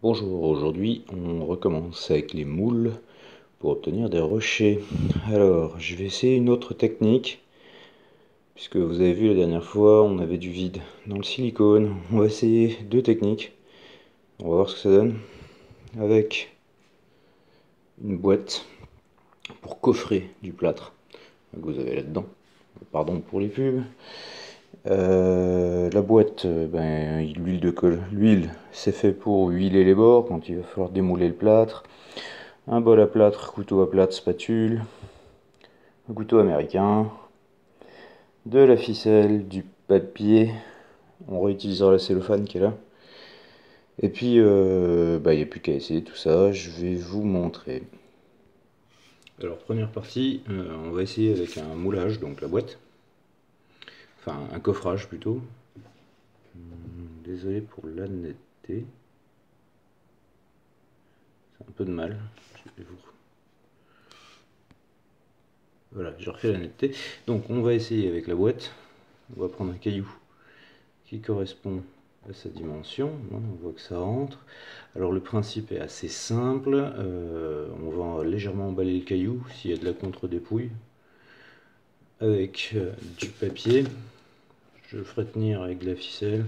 Bonjour, aujourd'hui on recommence avec les moules pour obtenir des rochers. Alors, je vais essayer une autre technique, puisque vous avez vu la dernière fois on avait du vide dans le silicone. On va essayer deux techniques, on va voir ce que ça donne, avec une boîte pour coffrer du plâtre que vous avez là-dedans. Pardon pour les pubs. La boîte, l'huile de colle. L'huile, c'est fait pour huiler les bords quand il va falloir démouler le plâtre. Un bol à plâtre, couteau à plâtre, spatule, un couteau américain, de la ficelle, du papier, on réutilisera la cellophane qui est là. Et puis, il n'y a plus qu'à essayer tout ça, je vais vous montrer. Alors, première partie, on va essayer avec un moulage, donc la boîte. Enfin, un coffrage plutôt. Désolé pour la netteté. C'est un peu de mal. Voilà, je refais la netteté. Donc, on va essayer avec la boîte. On va prendre un caillou qui correspond à sa dimension. On voit que ça rentre. Alors le principe est assez simple. On va légèrement emballer le caillou s'il y a de la contre-dépouille avec du papier. Je le ferai tenir avec de la ficelle.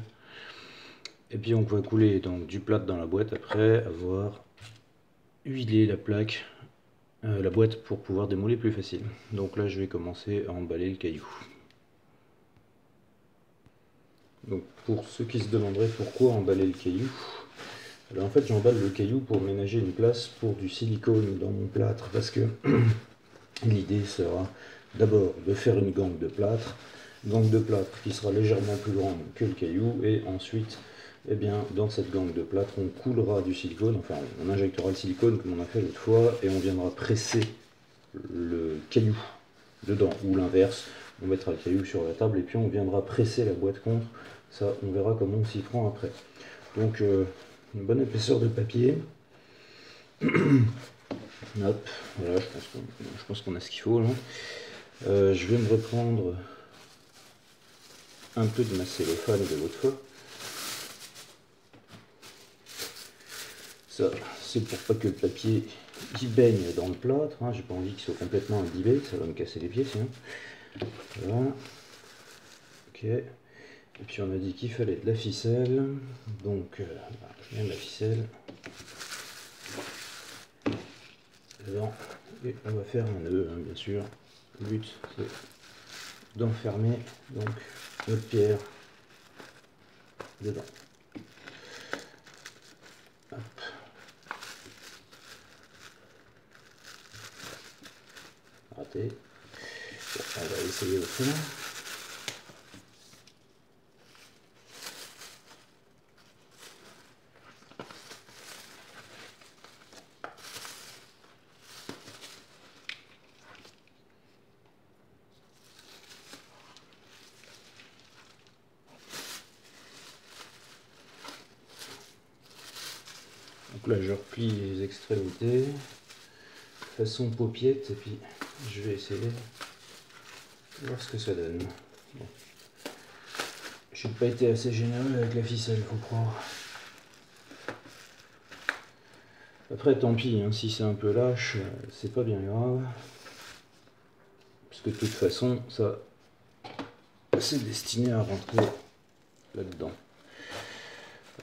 Et puis on va couler donc du plâtre dans la boîte après avoir huilé la plaque, la boîte pour pouvoir démouler plus facile. Donc là je vais commencer à emballer le caillou. Donc pour ceux qui se demanderaient pourquoi emballer le caillou, alors en fait j'emballe le caillou pour ménager une place pour du silicone dans mon plâtre, parce que l'idée sera d'abord de faire une gangue de plâtre qui sera légèrement plus grande que le caillou, et ensuite dans cette gangue de plâtre on coulera du silicone, enfin on injectera le silicone comme on a fait l'autre fois, et on viendra presser le caillou dedans, ou l'inverse, on mettra le caillou sur la table et puis on viendra presser la boîte contre. Ça, on verra comment on s'y prend après. Donc, une bonne épaisseur de papier. Hop, voilà, je pense qu'on a ce qu'il faut là. Je vais me reprendre un peu de ma cellophane de l'autre fois. Ça, c'est pour pas que le papier il baigne dans le plâtre. Hein. J'ai pas envie qu'il soit complètement imbibé, ça va me casser les pieds sinon. Voilà. Ok. Et puis on a dit qu'il fallait de la ficelle, donc je mets de la ficelle dedans et on va faire un nœud, hein, bien sûr. Le but c'est d'enfermer donc notre pierre dedans. Hop. Raté. Bon, on va essayer autrement. Donc là je replie les extrémités façon paupiette et puis je vais essayer de voir ce que ça donne. Bon. Je n'ai pas été assez généreux avec la ficelle, faut croire. Après tant pis, hein, si c'est un peu lâche, c'est pas bien grave. Parce que de toute façon, ça c'est destiné à rentrer là-dedans.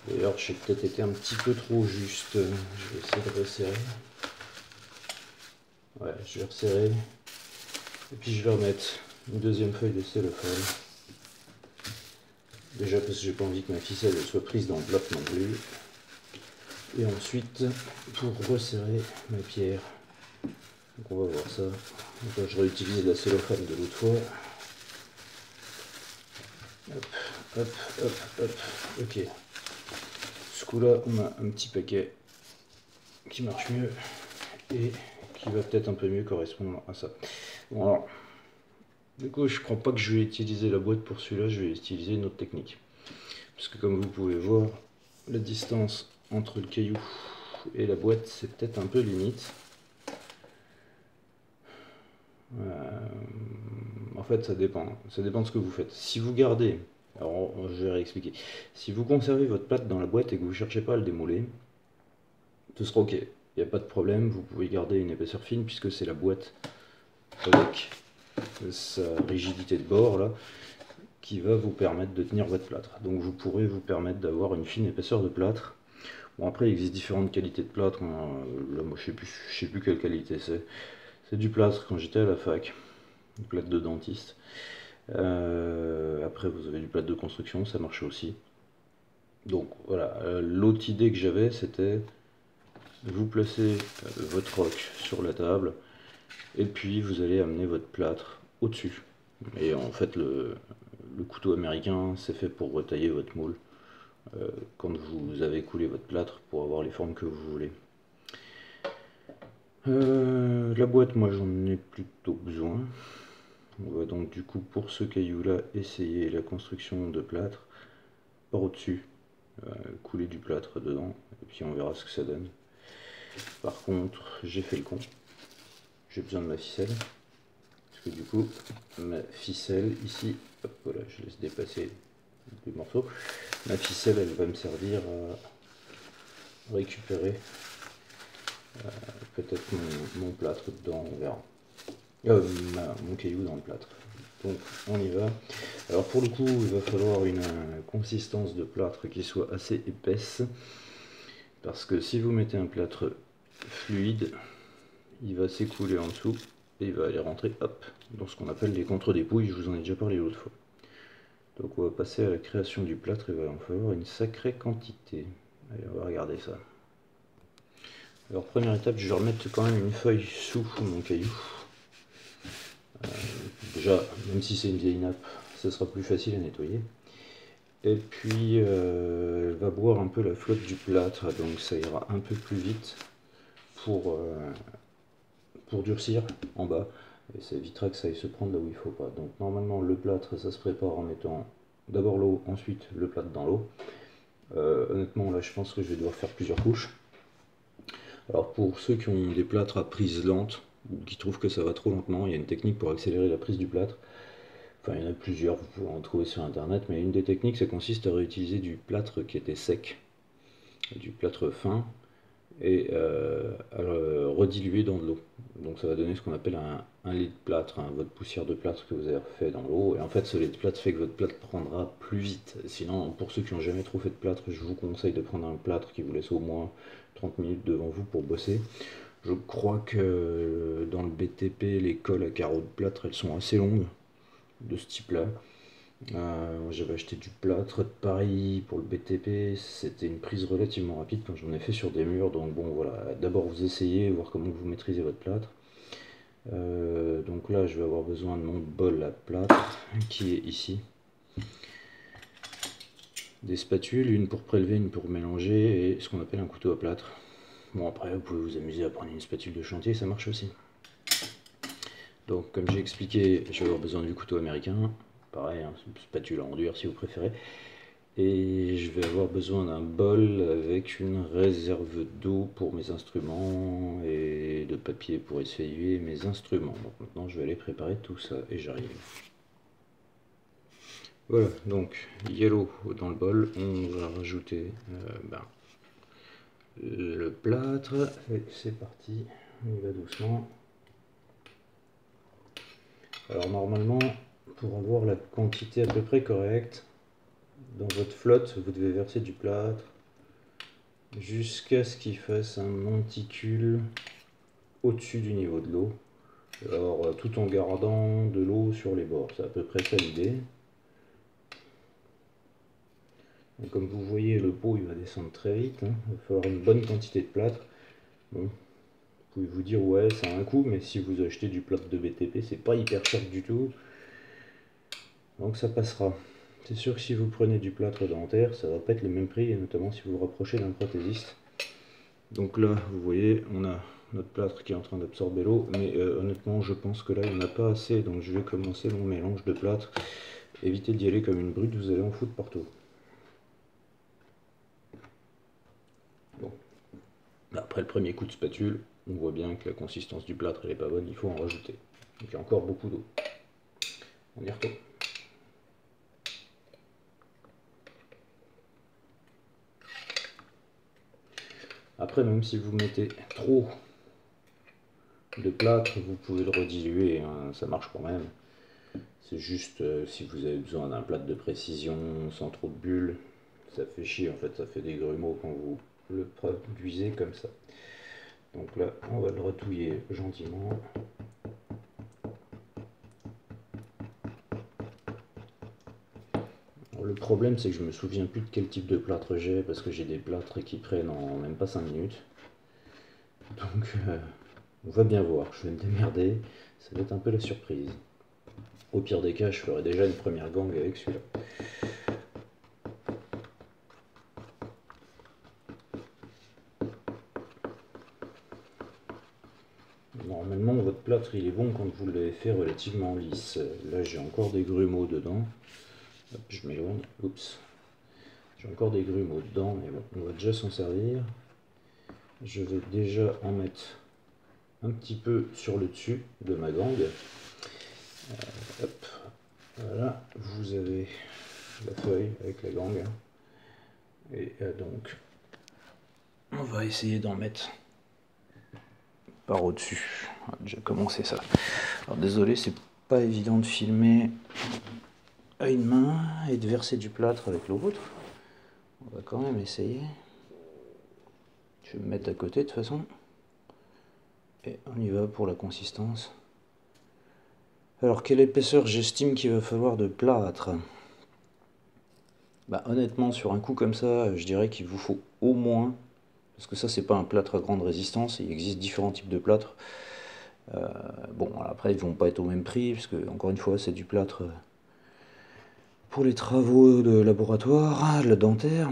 D'ailleurs, j'ai peut-être été un petit peu trop juste. Je vais essayer de resserrer. Ouais, je vais resserrer. Et puis je vais remettre une deuxième feuille de cellophane. Déjà parce que j'ai pas envie que ma ficelle soit prise dans le bloc non plus. Et ensuite, pour resserrer ma pierre. Donc on va voir ça. Donc là, je réutilise la cellophane de l'autre fois. Hop, hop, hop, hop. Ok. Ce coup-là, on a un petit paquet qui marche mieux et qui va peut-être un peu mieux correspondre à ça. Bon alors, du coup je crois pas que je vais utiliser la boîte pour celui-là, je vais utiliser une autre technique. Parce que comme vous pouvez voir, la distance entre le caillou et la boîte c'est peut-être un peu limite. En fait ça dépend de ce que vous faites. Si vous gardez, alors je vais réexpliquer, si vous conservez votre plâtre dans la boîte et que vous ne cherchez pas à le démouler, tout sera ok. Il n'y a pas de problème, vous pouvez garder une épaisseur fine puisque c'est la boîte avec sa rigidité de bord là qui va vous permettre de tenir votre plâtre. Donc vous pourrez vous permettre d'avoir une fine épaisseur de plâtre. Bon, après il existe différentes qualités de plâtre, hein. Là moi je sais plus quelle qualité c'est. C'est du plâtre quand j'étais à la fac, du plâtre de dentiste. Après vous avez du plâtre de construction, ça marchait aussi. Donc voilà, l'autre idée que j'avais c'était vous placez votre roc sur la table et puis vous allez amener votre plâtre au-dessus. Et en fait le couteau américain c'est fait pour retailler votre moule quand vous avez coulé votre plâtre pour avoir les formes que vous voulez. La boîte, moi j'en ai plutôt besoin. On va donc du coup pour ce caillou là essayer la construction de plâtre par au-dessus, couler du plâtre dedans et puis on verra ce que ça donne. Par contre j'ai fait le con, j'ai besoin de ma ficelle parce que du coup ma ficelle ici, hop, voilà, je laisse dépasser les morceaux, ma ficelle elle va me servir à récupérer peut-être mon plâtre dedans, on verra. Mon caillou dans le plâtre. Donc on y va. Alors pour le coup il va falloir une consistance de plâtre qui soit assez épaisse parce que si vous mettez un plâtre fluide il va s'écouler en dessous et il va aller rentrer hop dans ce qu'on appelle les contre-dépouilles. Je vous en ai déjà parlé l'autre fois. Donc on va passer à la création du plâtre. Il va en falloir une sacrée quantité. Allez, on va regarder ça. Alors première étape, je vais remettre quand même une feuille sous mon caillou. Déjà, même si c'est une vieille nappe, ça sera plus facile à nettoyer. Et puis, elle va boire un peu la flotte du plâtre, donc ça ira un peu plus vite pour durcir en bas. Et ça évitera que ça aille se prendre là où il faut pas. Donc normalement, le plâtre, ça se prépare en mettant d'abord l'eau, ensuite le plâtre dans l'eau. Honnêtement, là, je pense que je vais devoir faire plusieurs couches. Alors pour ceux qui ont des plâtres à prise lente, ou qui trouvent que ça va trop lentement, il y a une technique pour accélérer la prise du plâtre. Enfin, il y en a plusieurs, vous pouvez en trouver sur internet, mais une des techniques, ça consiste à réutiliser du plâtre qui était sec, du plâtre fin, et à le rediluer dans de l'eau. Donc ça va donner ce qu'on appelle un lait de plâtre, hein, votre poussière de plâtre que vous avez fait dans l'eau. Et en fait, ce lait de plâtre fait que votre plâtre prendra plus vite. Sinon, pour ceux qui n'ont jamais trop fait de plâtre, je vous conseille de prendre un plâtre qui vous laisse au moins 30 minutes devant vous pour bosser. Je crois que dans le BTP, les cols à carreaux de plâtre, elles sont assez longues de ce type là. J'avais acheté du plâtre de Paris pour le BTP, c'était une prise relativement rapide quand j'en ai fait sur des murs. Donc bon voilà, d'abord vous essayez, voir comment vous maîtrisez votre plâtre. Donc là je vais avoir besoin de mon bol à plâtre qui est ici, des spatules, une pour prélever, une pour mélanger, et ce qu'on appelle un couteau à plâtre. Bon après vous pouvez vous amuser à prendre une spatule de chantier, ça marche aussi. Donc comme j'ai expliqué, je vais avoir besoin du couteau américain, pareil, hein, spatule à enduire si vous préférez. Et je vais avoir besoin d'un bol avec une réserve d'eau pour mes instruments et de papier pour essuyer mes instruments. Donc maintenant je vais aller préparer tout ça et j'arrive. Voilà, donc yellow dans le bol, on va rajouter le plâtre et c'est parti, on y va doucement. Alors normalement, pour avoir la quantité à peu près correcte, dans votre flotte, vous devez verser du plâtre jusqu'à ce qu'il fasse un monticule au-dessus du niveau de l'eau. Alors tout en gardant de l'eau sur les bords, c'est à peu près ça l'idée. Comme vous voyez, le pot il va descendre très vite, hein. Il va falloir une bonne quantité de plâtre. Bon, vous pouvez vous dire ouais ça a un coût, mais si vous achetez du plâtre de BTP c'est pas hyper cher du tout, donc ça passera. C'est sûr que si vous prenez du plâtre dentaire ça va pas être le même prix, et notamment si vous vous rapprochez d'un prothésiste. Donc là vous voyez on a notre plâtre qui est en train d'absorber l'eau, mais honnêtement je pense que là il n'y en a pas assez, donc je vais commencer mon mélange de plâtre. Évitez d'y aller comme une brute, vous allez en foutre partout. Bon. Après le premier coup de spatule, on voit bien que la consistance du plâtre elle est pas bonne, il faut en rajouter. Donc il y a encore beaucoup d'eau. On y retourne. Après, même si vous mettez trop de plâtre, vous pouvez le rediluer, hein, ça marche quand même. C'est juste si vous avez besoin d'un plâtre de précision sans trop de bulles, ça fait chier en fait, ça fait des grumeaux quand vous le produisez comme ça. Donc là, on va le retouiller gentiment. Alors, le problème, c'est que je me souviens plus de quel type de plâtre j'ai, parce que j'ai des plâtres qui prennent en même pas 5 minutes. Donc on va bien voir, je vais me démerder, ça va être un peu la surprise. Au pire des cas, je ferai déjà une première gangue avec celui-là. Normalement, votre plâtre il est bon quand vous l'avez fait relativement lisse. Là, j'ai encore des grumeaux dedans. Hop, je m'éloigne. Oups. J'ai encore des grumeaux dedans, mais bon, on va déjà s'en servir. Je vais déjà en mettre un petit peu sur le dessus de ma gangue. Hop. Voilà, vous avez la feuille avec la gangue. Et donc, on va essayer d'en mettre par au-dessus. On va déjà commencer ça. Alors désolé, c'est pas évident de filmer à une main et de verser du plâtre avec l'autre. On va quand même essayer. Je vais me mettre à côté de toute façon. Et on y va pour la consistance. Alors quelle épaisseur j'estime qu'il va falloir de plâtre? Bah honnêtement sur un coup comme ça, je dirais qu'il vous faut au moins, parce que ça c'est pas un plâtre à grande résistance, il existe différents types de plâtre. Bon après ils vont pas être au même prix, parce que encore une fois c'est du plâtre pour les travaux de laboratoire, le dentaire.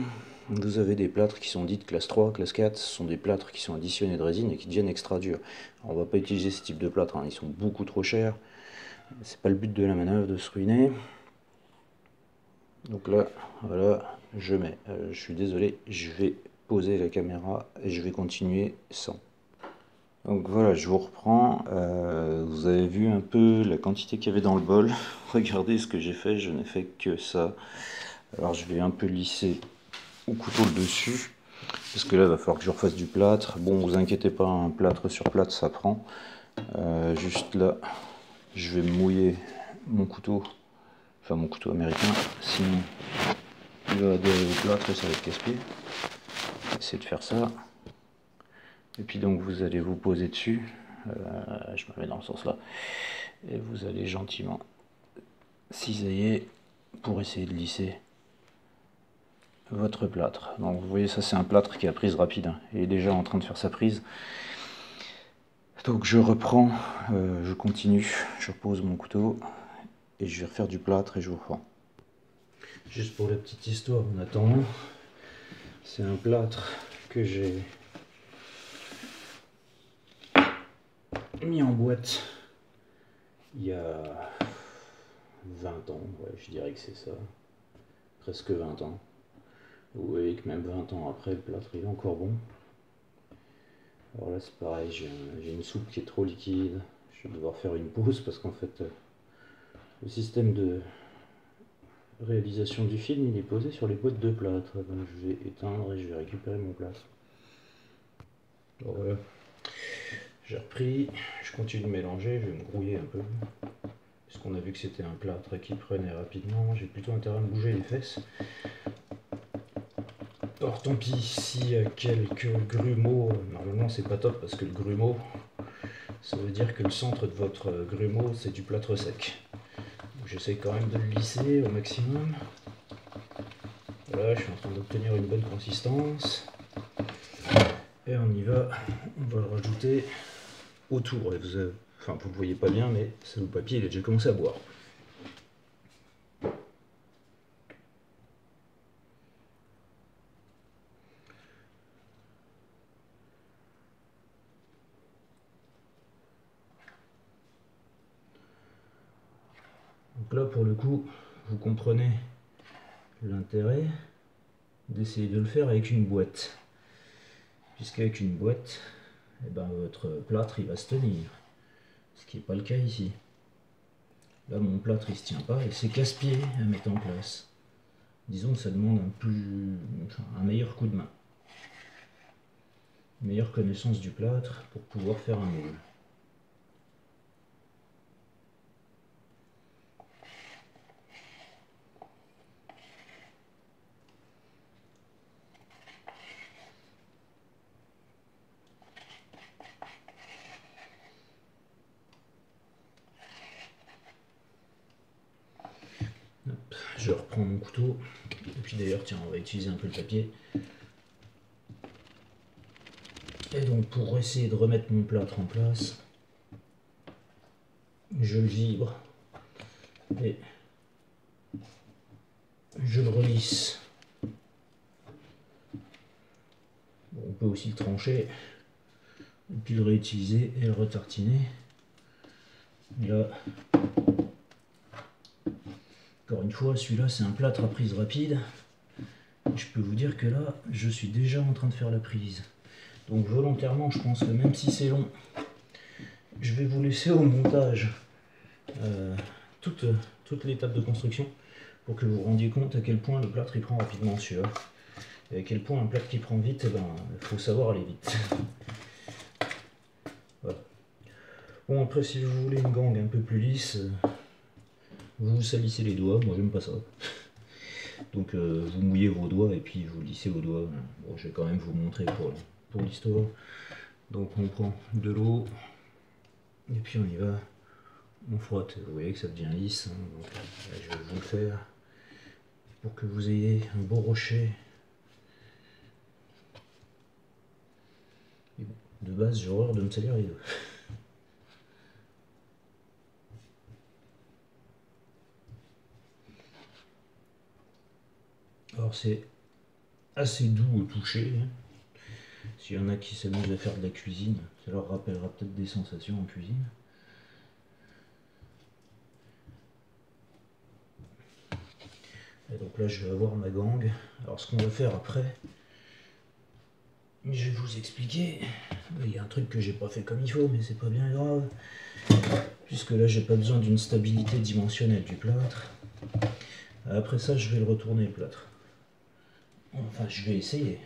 Vous avez des plâtres qui sont dits de classe 3, classe 4, ce sont des plâtres qui sont additionnés de résine et qui deviennent extra durs. Alors, on va pas utiliser ce type de plâtre, hein, ils sont beaucoup trop chers. C'est pas le but de la manœuvre de se ruiner. Donc là, voilà, je mets. Je suis désolé, je vais poser la caméra et je vais continuer sans. Donc voilà, je vous reprends. Vous avez vu un peu la quantité qu'il y avait dans le bol. Regardez ce que j'ai fait, je n'ai fait que ça. Alors je vais un peu lisser au couteau le dessus, parce que là il va falloir que je refasse du plâtre. Bon, vous inquiétez pas, un plâtre sur plâtre ça prend. Juste là, je vais mouiller mon couteau, enfin mon couteau américain, sinon il va adhérer au plâtre et ça va être casse-pied. Essayer de faire ça. Et puis donc vous allez vous poser dessus. Je me mets dans le sens là. Et vous allez gentiment cisailler pour essayer de lisser votre plâtre. Donc vous voyez, ça c'est un plâtre qui a prise rapide, hein. Il est déjà en train de faire sa prise. Donc je reprends, je continue, je repose mon couteau et je vais refaire du plâtre et je vous reprends. Juste pour la petite histoire en attendant, c'est un plâtre que j'ai mis en boîte il y a 20 ans, ouais, je dirais que c'est ça, presque 20 ans. Vous voyez que même 20 ans après, le plâtre il est encore bon. Alors là c'est pareil, j'ai une soupe qui est trop liquide, je vais devoir faire une pause parce qu'en fait le système de réalisation du film il est posé sur les boîtes de plâtre. Donc je vais éteindre et je vais récupérer mon plâtre. Alors voilà, j'ai repris, je continue de mélanger, je vais me grouiller un peu. Puisqu'on a vu que c'était un plâtre qui prenait rapidement, j'ai plutôt intérêt à me bouger les fesses. Or tant pis, s'il y a quelques grumeaux, normalement c'est pas top parce que le grumeau, ça veut dire que le centre de votre grumeau c'est du plâtre sec. J'essaye quand même de le lisser au maximum. Voilà, je suis en train d'obtenir une bonne consistance. Et on y va, on va le rajouter autour. Et vous le voyez pas bien, mais c'est le papier, il a déjà commencé à boire. Donc là, pour le coup, vous comprenez l'intérêt d'essayer de le faire avec une boîte. Puisqu'avec une boîte, eh ben, votre plâtre il va se tenir. Ce qui n'est pas le cas ici. Là, mon plâtre il se tient pas et c'est casse-pied à mettre en place. Disons que ça demande un meilleur coup de main. meilleure connaissance du plâtre pour pouvoir faire un moule. Hop, je reprends mon couteau, et puis d'ailleurs tiens on va utiliser un peu le papier. Et donc pour essayer de remettre mon plâtre en place, je le vibre et je le relisse. Bon, on peut aussi le trancher, et puis le réutiliser et le retartiner. Et là, encore une fois, celui-là c'est un plâtre à prise rapide. Je peux vous dire que là, je suis déjà en train de faire la prise. Donc volontairement, je pense que même si c'est long, je vais vous laisser au montage toute l'étape de construction pour que vous vous rendiez compte à quel point le plâtre il prend rapidement celui-là. Et à quel point un plâtre qui prend vite, il faut savoir aller vite. Voilà. Bon après si vous voulez une gangue un peu plus lisse, vous salissez les doigts, moi j'aime pas ça. Donc vous mouillez vos doigts et puis vous lissez vos doigts. Bon, je vais quand même vous montrer pour l'histoire. Donc on prend de l'eau et puis on y va. On frotte, vous voyez que ça devient lisse. Hein, donc là, je vais vous le faire pour que vous ayez un beau rocher. Et bon, de base j'ai horreur de me salir les doigts. Alors c'est assez doux au toucher. S'il y en a qui s'amusent à faire de la cuisine, ça leur rappellera peut-être des sensations en cuisine. Et donc là je vais avoir ma gangue. Alors ce qu'on va faire après, je vais vous expliquer. Il y a un truc que j'ai pas fait comme il faut, mais c'est pas bien grave. Puisque là j'ai pas besoin d'une stabilité dimensionnelle du plâtre. Après ça je vais le retourner le plâtre. Enfin je vais essayer.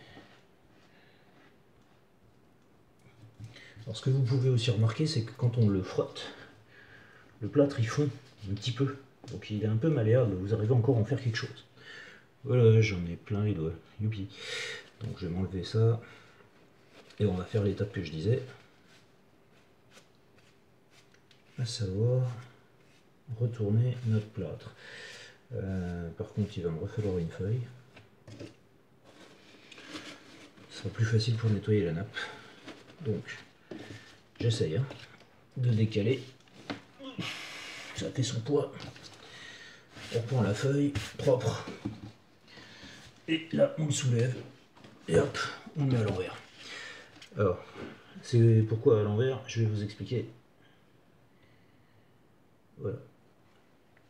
Alors ce que vous pouvez aussi remarquer, c'est que quand on le frotte, le plâtre il fond un petit peu. Donc il est un peu malléable, vous arrivez encore à en faire quelque chose. Voilà, j'en ai plein les doigts. Youpi. Donc je vais m'enlever ça. Et on va faire l'étape que je disais. À savoir retourner notre plâtre. Par contre il va me refalloir une feuille. Ce sera plus facile pour nettoyer la nappe. Donc j'essaye de décaler. Ça fait son poids. On reprend la feuille propre. Et là on le soulève. Et hop, on le met à l'envers. Alors, c'est pourquoi à l'envers, je vais vous expliquer. Voilà.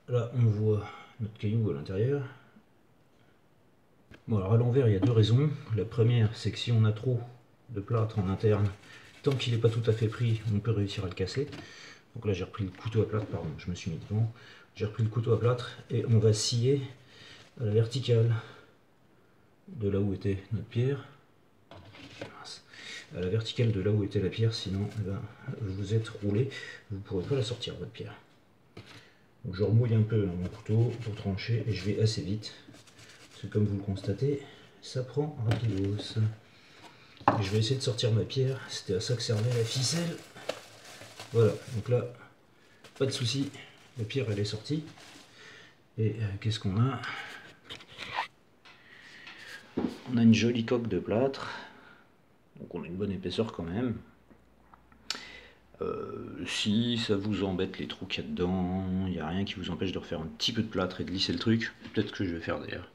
Là on voit notre caillou à l'intérieur. Bon alors à l'envers il y a deux raisons. La première c'est que si on a trop de plâtre en interne, tant qu'il n'est pas tout à fait pris, on peut réussir à le casser. Donc là j'ai repris le couteau à plâtre, pardon, je me suis mis devant. J'ai repris le couteau à plâtre et on va scier à la verticale de là où était notre pierre. À la verticale de là où était la pierre, sinon eh ben, vous êtes roulé, vous ne pourrez pas la sortir votre pierre. Donc je remouille un peu mon couteau pour trancher et je vais assez vite. Parce que comme vous le constatez, ça prend rapidos. Et je vais essayer de sortir ma pierre, c'était à ça que servait la ficelle. Voilà, donc là, pas de souci, la pierre elle est sortie. Et qu'est-ce qu'on a? On a une jolie coque de plâtre. Donc on a une bonne épaisseur quand même. Si ça vous embête les trous qu'il y a dedans, il n'y a rien qui vous empêche de refaire un petit peu de plâtre et de lisser le truc. Peut-être que je vais faire d'ailleurs.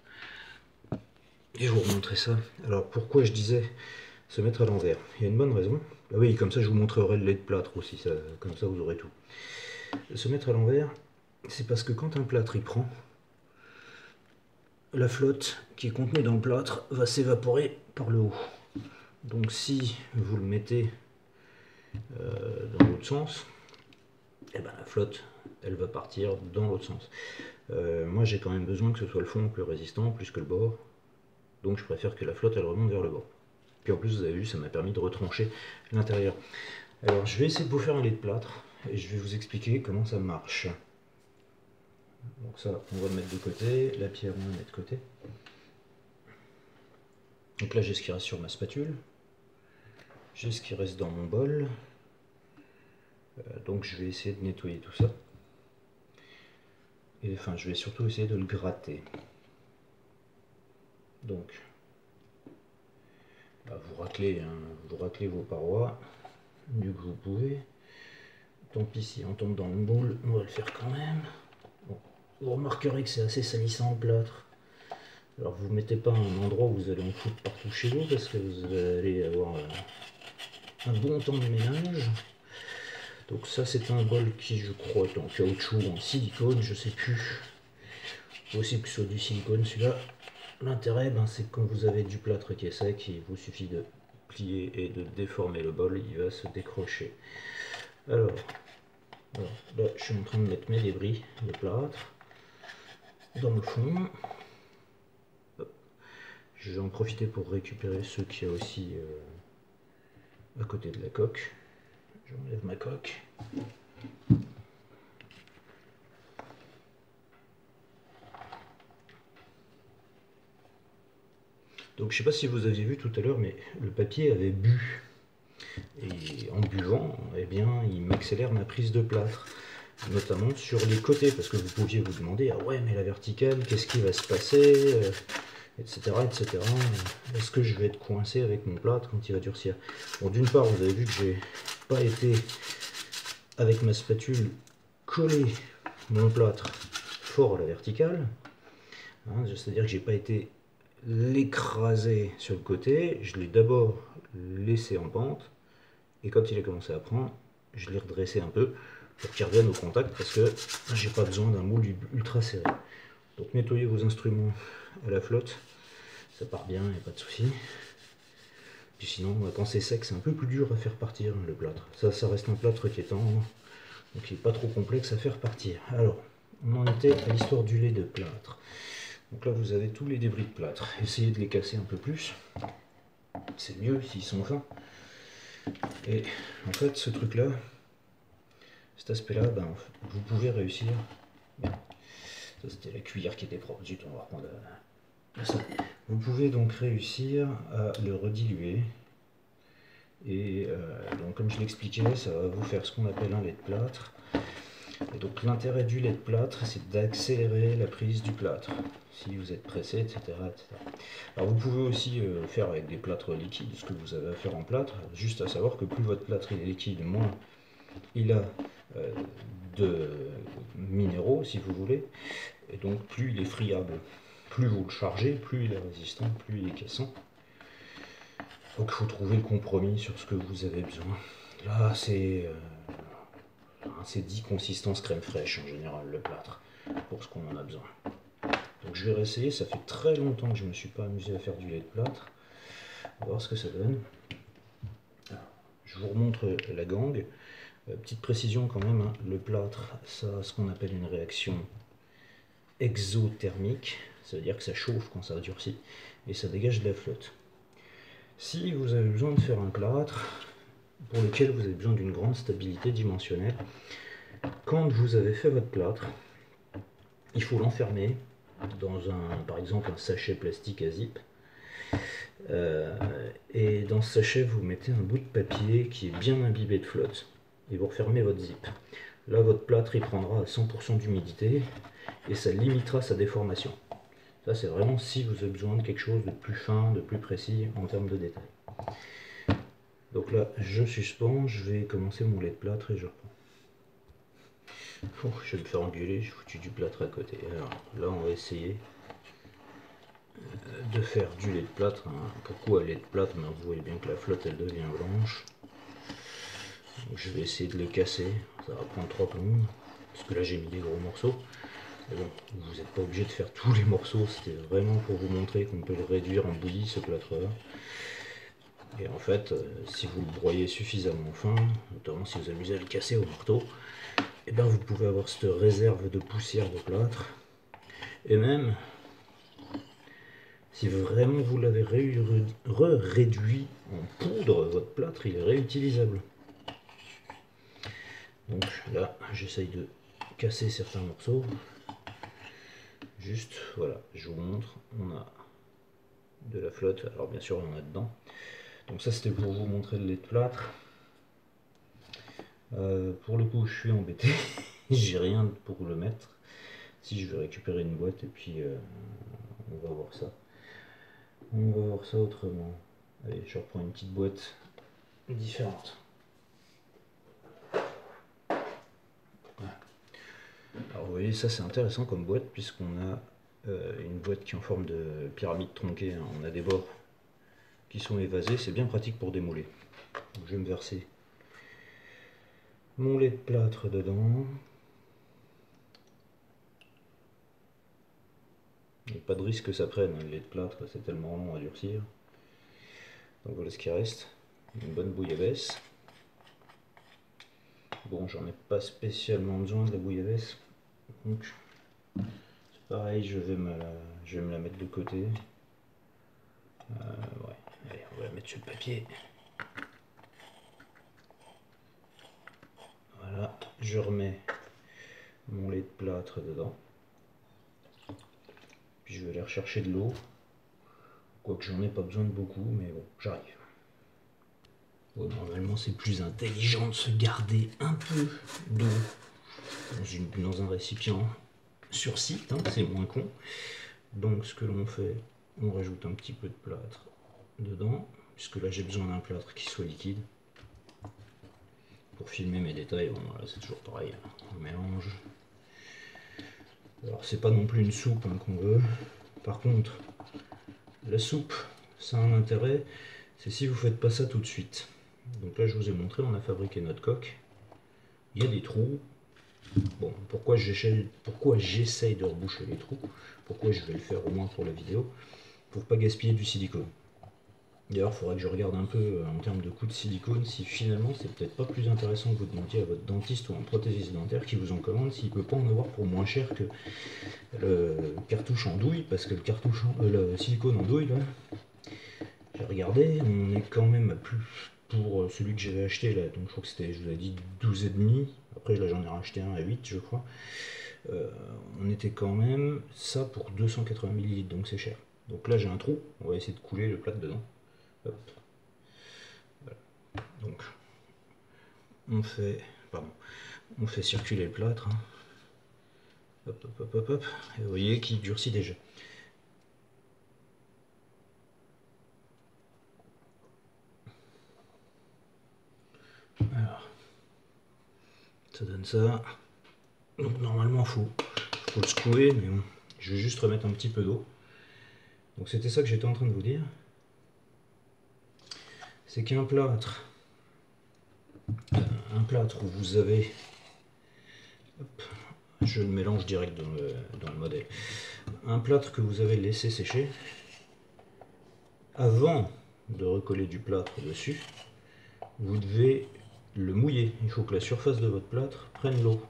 Et je vous remontrer ça. Alors pourquoi je disais se mettre à l'envers? Il y a une bonne raison. Ah oui, comme ça je vous montrerai le lait de plâtre aussi, ça, comme ça vous aurez tout. Se mettre à l'envers, c'est parce que quand un plâtre il prend, la flotte qui est contenue dans le plâtre va s'évaporer par le haut. Donc si vous le mettez dans l'autre sens, et ben la flotte elle va partir dans l'autre sens. Moi j'ai quand même besoin que ce soit le fond plus résistant plus que le bord, donc je préfère que la flotte elle remonte vers le bord. Puis en plus, vous avez vu, ça m'a permis de retrancher l'intérieur. Alors, je vais essayer de vous faire un lait de plâtre et je vais vous expliquer comment ça marche. Donc ça, on va le mettre de côté. La pierre, on va la mettre de côté. Donc là, j'ai ce qui reste sur ma spatule. J'ai ce qui reste dans mon bol. Donc je vais essayer de nettoyer tout ça. Et enfin, je vais surtout essayer de le gratter. Donc, bah, vous raclez vos parois mieux que vous pouvez. Tant pis si on tombe dans le moule, on va le faire quand même. Bon, vous remarquerez que c'est assez salissant le plâtre. Alors vous ne mettez pas un endroit où vous allez en foutre partout chez vous parce que vous allez avoir un bon temps de ménage. Donc ça c'est un bol qui je crois est en caoutchouc ou en silicone, je sais plus. Possible que ce soit du silicone celui-là. L'intérêt c'est que quand vous avez du plâtre qui est sec, il vous suffit de plier et de déformer le bol, il va se décrocher. Alors là je suis en train de mettre mes débris de plâtre dans le fond. Je vais en profiter pour récupérer ceux qu'il y a aussi à côté de la coque. J'enlève ma coque. Donc je ne sais pas si vous aviez vu tout à l'heure, mais le papier avait bu. Et en buvant, eh bien, il m'accélère ma prise de plâtre. Notamment sur les côtés, parce que vous pouviez vous demander, ah ouais, mais la verticale, qu'est-ce qui va se passer, etc., etc. Est-ce que je vais être coincé avec mon plâtre quand il va durcir? Bon, d'une part, vous avez vu que j'ai pas été, avec ma spatule, coller mon plâtre fort à la verticale. Hein, c'est-à-dire que j'ai pas été l'écraser sur le côté, je l'ai d'abord laissé en pente, et quand il a commencé à prendre, je l'ai redressé un peu pour qu'il revienne au contact, parce que j'ai pas besoin d'un moule ultra serré. Donc nettoyez vos instruments à la flotte, ça part bien, il n'y a pas de souci. Puis sinon, quand c'est sec, c'est un peu plus dur à faire partir le plâtre. Ça reste un plâtre qui est tendre, donc il n'est pas trop complexe à faire partir. Alors, on en était à l'histoire du lait de plâtre. Donc là, vous avez tous les débris de plâtre. Essayez de les casser un peu plus. C'est mieux s'ils sont fins. Et en fait, ce truc-là, cet aspect-là, vous pouvez réussir. Bien. Ça, c'était la cuillère qui était propre. Zut, on va reprendre ça. Vous pouvez donc réussir à le rediluer. Et donc, comme je l'expliquais, ça va vous faire ce qu'on appelle un lait de plâtre. Et donc l'intérêt du lait de plâtre, c'est d'accélérer la prise du plâtre, si vous êtes pressé, etc. etc. Alors vous pouvez aussi faire avec des plâtres liquides, ce que vous avez à faire en plâtre, juste à savoir que plus votre plâtre est liquide, moins il a de minéraux, si vous voulez, et donc plus il est friable. Plus vous le chargez, plus il est résistant, plus il est cassant. Donc il faut trouver le compromis sur ce que vous avez besoin. Là, c'est 10 consistances crème fraîche en général, le plâtre, pour ce qu'on en a besoin. Donc je vais réessayer, ça fait très longtemps que je ne me suis pas amusé à faire du lait de plâtre. On va voir ce que ça donne. Alors, je vous remontre la gangue. Petite précision quand même, hein, le plâtre, ça a ce qu'on appelle une réaction exothermique, ça veut dire que ça chauffe quand ça durcit, et ça dégage de la flotte. Si vous avez besoin de faire un plâtre, pour lequel vous avez besoin d'une grande stabilité dimensionnelle, quand vous avez fait votre plâtre, il faut l'enfermer dans par exemple un sachet plastique à zip, et dans ce sachet vous mettez un bout de papier qui est bien imbibé de flotte et vous refermez votre zip. Là votre plâtre il prendra à 100% d'humidité et ça limitera sa déformation. Ça c'est vraiment si vous avez besoin de quelque chose de plus fin, de plus précis en termes de détails. Donc là, je suspends, je vais commencer mon lait de plâtre et je reprends. Oh, je vais me faire engueuler, j'ai foutu du plâtre à côté. Alors là, on va essayer de faire du lait de plâtre. Pourquoi lait de plâtre? Vous voyez bien que la flotte, elle devient blanche. Donc, je vais essayer de le casser, ça va prendre 3 plombes, parce que là, j'ai mis des gros morceaux. Mais bon, vous n'êtes pas obligé de faire tous les morceaux, c'était vraiment pour vous montrer qu'on peut le réduire en bouillie, ce plâtre-là. Et en fait, si vous le broyez suffisamment fin, notamment si vous amusez à le casser au marteau, et bien vous pouvez avoir cette réserve de poussière de plâtre. Et même, Si vraiment vous l'avez réduit en poudre, votre plâtre il est réutilisable. Donc là, j'essaye de casser certains morceaux. Juste, voilà, je vous montre, on a de la flotte, alors bien sûr il y en a dedans. Donc ça c'était pour vous montrer le lait de plâtre. Pour le coup je suis embêté, j'ai rien pour le mettre. Si je vais récupérer une boîte et puis on va voir ça. On va voir ça autrement. Allez, je reprends une petite boîte différente. Alors vous voyez, ça c'est intéressant comme boîte puisqu'on a une boîte qui est en forme de pyramide tronquée. Hein. On a des bords qui sont évasés, c'est bien pratique pour démouler. Donc, je vais me verser mon lait de plâtre dedans. Il n'y a pas de risque que ça prenne, hein. Le lait de plâtre c'est tellement long à durcir. Donc voilà ce qui reste, une bonne bouillabaisse. Bon, j'en ai pas spécialement besoin de la bouillabaisse, donc c'est pareil, je vais me la mettre de côté. Ouais. Allez, on va la mettre sur le papier. Voilà, je remets mon lait de plâtre dedans. Puis je vais aller rechercher de l'eau. Quoique j'en ai pas besoin de beaucoup, mais bon, j'arrive. Bon, normalement c'est plus intelligent de se garder un peu d'eau dans un récipient sur site, hein, c'est moins con. Donc ce que l'on fait, on rajoute un petit peu de plâtre dedans, puisque là j'ai besoin d'un plâtre qui soit liquide. Pour filmer mes détails, bon, voilà, c'est toujours pareil, on mélange. Alors c'est pas non plus une soupe hein, qu'on veut. Par contre, la soupe, ça a un intérêt, c'est si vous faites pas ça tout de suite. Donc là je vous ai montré, on a fabriqué notre coque. Il y a des trous. Bon, pourquoi j'essaye de reboucher les trous? Pourquoi je vais le faire au moins pour la vidéo? Pour pas gaspiller du silicone. D'ailleurs, il faudrait que je regarde un peu en termes de coût de silicone si finalement c'est peut-être pas plus intéressant que vous demandiez à votre dentiste ou un prothésiste dentaire qui vous en commande s'il peut pas en avoir pour moins cher que le cartouche en douille, parce que le silicone en douille là, j'ai regardé, on est quand même à plus pour celui que j'avais acheté là, donc je crois que c'était, je vous ai dit 12,5. Après là j'en ai racheté un à 8 je crois. On était quand même ça pour 280 ml, donc c'est cher. Donc là j'ai un trou, on va essayer de couler le plâtre dedans. Hop. Voilà. Donc on fait circuler le plâtre. Hein. Hop, hop, hop, hop, hop. Et vous voyez qu'il durcit déjà. Alors, ça donne ça. Donc normalement faut le secouer, mais bon, je vais juste remettre un petit peu d'eau. Donc c'était ça que j'étais en train de vous dire. C'est qu'un plâtre, où vous avez, hop, je le mélange direct dans le modèle, un plâtre que vous avez laissé sécher, avant de recoller du plâtre dessus, vous devez le mouiller. Il faut que la surface de votre plâtre prenne l'eau,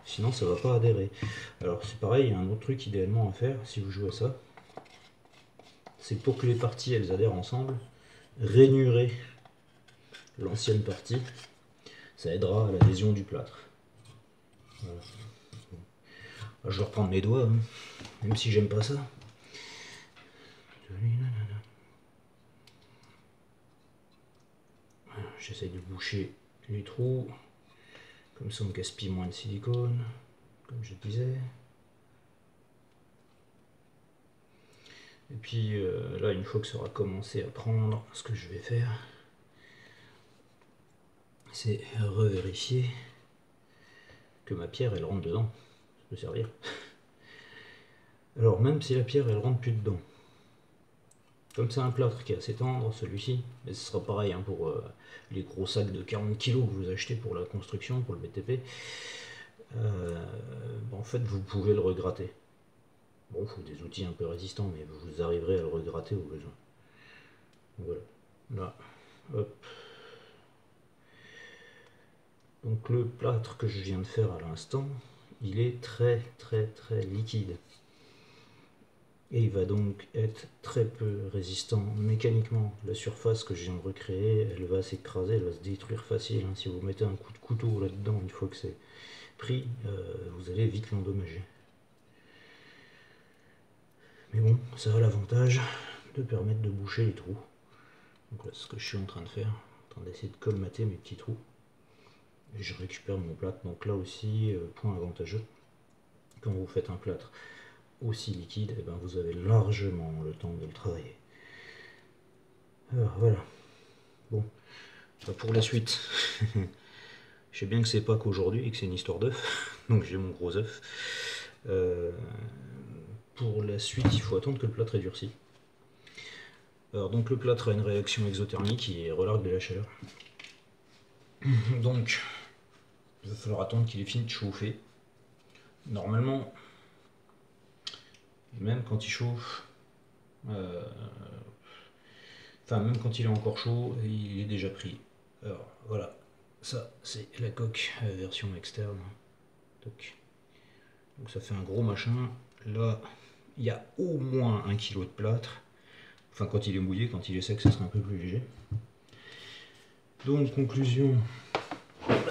sinon ça ne va pas adhérer. Alors c'est pareil, il y a un autre truc idéalement à faire si vous jouez à ça, c'est pour que les parties elles adhèrent ensemble, rainurez l'ancienne partie, ça aidera à l'adhésion du plâtre. Voilà. Je vais reprendre mes doigts, hein, même si j'aime pas ça. J'essaye de boucher les trous, comme ça on gaspille moins de silicone, comme je disais. Et puis là, une fois que ça aura commencé à prendre, ce que je vais faire, c'est revérifier que ma pierre elle rentre dedans. Ça peut servir. Alors même si la pierre elle rentre plus dedans, comme c'est un plâtre qui est assez tendre, celui-ci, mais ce sera pareil hein, pour les gros sacs de 40 kg que vous achetez pour la construction, pour le BTP, en fait vous pouvez le regratter. Bon, il faut des outils un peu résistants, mais vous arriverez à le regratter au besoin. Voilà, là, hop. Donc le plâtre que je viens de faire à l'instant, il est très liquide. Et il va donc être très peu résistant mécaniquement. La surface que je viens de recréer, elle va s'écraser, elle va se détruire facile. Hein. Si vous mettez un coup de couteau là-dedans, une fois que c'est pris, vous allez vite l'endommager. Mais bon, ça a l'avantage de permettre de boucher les trous. Donc là, c'est ce que je suis en train de faire, en train d'essayer de colmater mes petits trous. Et je récupère mon plâtre. Donc là aussi, point avantageux, quand vous faites un plâtre aussi liquide, et ben vous avez largement le temps de le travailler. Alors voilà. Bon, pour la suite, je sais bien que c'est pas qu'aujourd'hui et que c'est une histoire d'œuf, donc j'ai mon gros œuf. Pour la suite, il faut attendre que le plâtre est durci. Alors donc le plâtre a une réaction exothermique qui relargue de la chaleur. Donc il va falloir attendre qu'il ait fini de chauffer. Normalement, même quand il chauffe, enfin même quand il est encore chaud, il est déjà pris. Alors voilà, ça c'est la coque version externe. Donc ça fait un gros machin. Là, il y a au moins 1 kg de plâtre. Enfin quand il est mouillé, quand il est sec, ça sera un peu plus léger. Donc conclusion,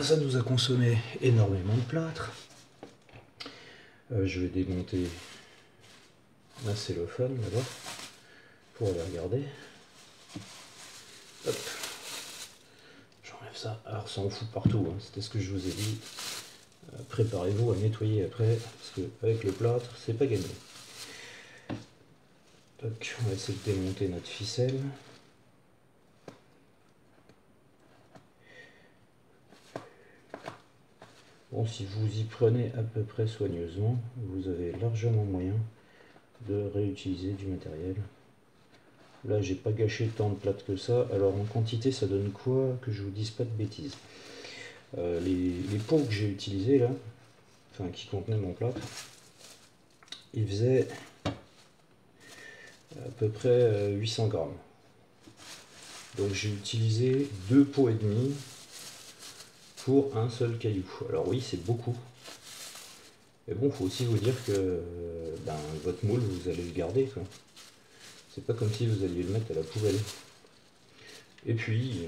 ça nous a consommé énormément de plâtre. Je vais démonter ma cellophane là-bas pour aller regarder. Hop. J'enlève ça. Alors ça en fout partout, hein. C'était ce que je vous ai dit. Préparez-vous à nettoyer après, parce qu'avec le plâtre, c'est pas gagné. Donc, on va essayer de démonter notre ficelle. Bon, si vous y prenez à peu près soigneusement, vous avez largement moyen de réutiliser du matériel. Là, j'ai pas gâché tant de plâtre que ça. Alors, en quantité, ça donne quoi? Que je vous dise pas de bêtises. Les pots que j'ai utilisés là, enfin qui contenaient mon plâtre, ils faisaient à peu près 800 grammes. Donc j'ai utilisé 2 pots et demi pour un seul caillou. Alors oui, c'est beaucoup. Mais bon, il faut aussi vous dire que votre moule, vous allez le garder. C'est pas comme si vous alliez le mettre à la poubelle. Et puis,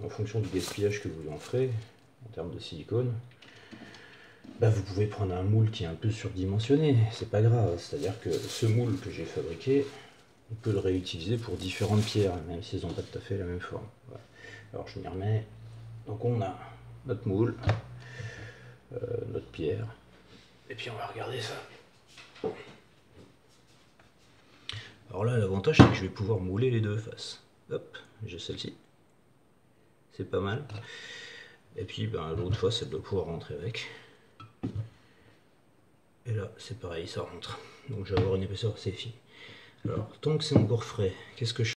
en fonction du gaspillage que vous en ferez, en termes de silicone, vous pouvez prendre un moule qui est un peu surdimensionné. C'est pas grave. C'est-à-dire que ce moule que j'ai fabriqué, on peut le réutiliser pour différentes pierres, même si elles n'ont pas tout à fait la même forme. Voilà. Alors je m'y remets. Donc on a notre moule, notre pierre, et puis on va regarder ça. Alors là, l'avantage, c'est que je vais pouvoir mouler les deux faces. Hop, j'ai celle-ci. C'est pas mal. Et puis l'autre face, elle doit pouvoir rentrer avec. Et là, c'est pareil, ça rentre. Donc je vais avoir une épaisseur assez fine. Alors, tant que c'est encore frais, qu'est-ce que je fais ?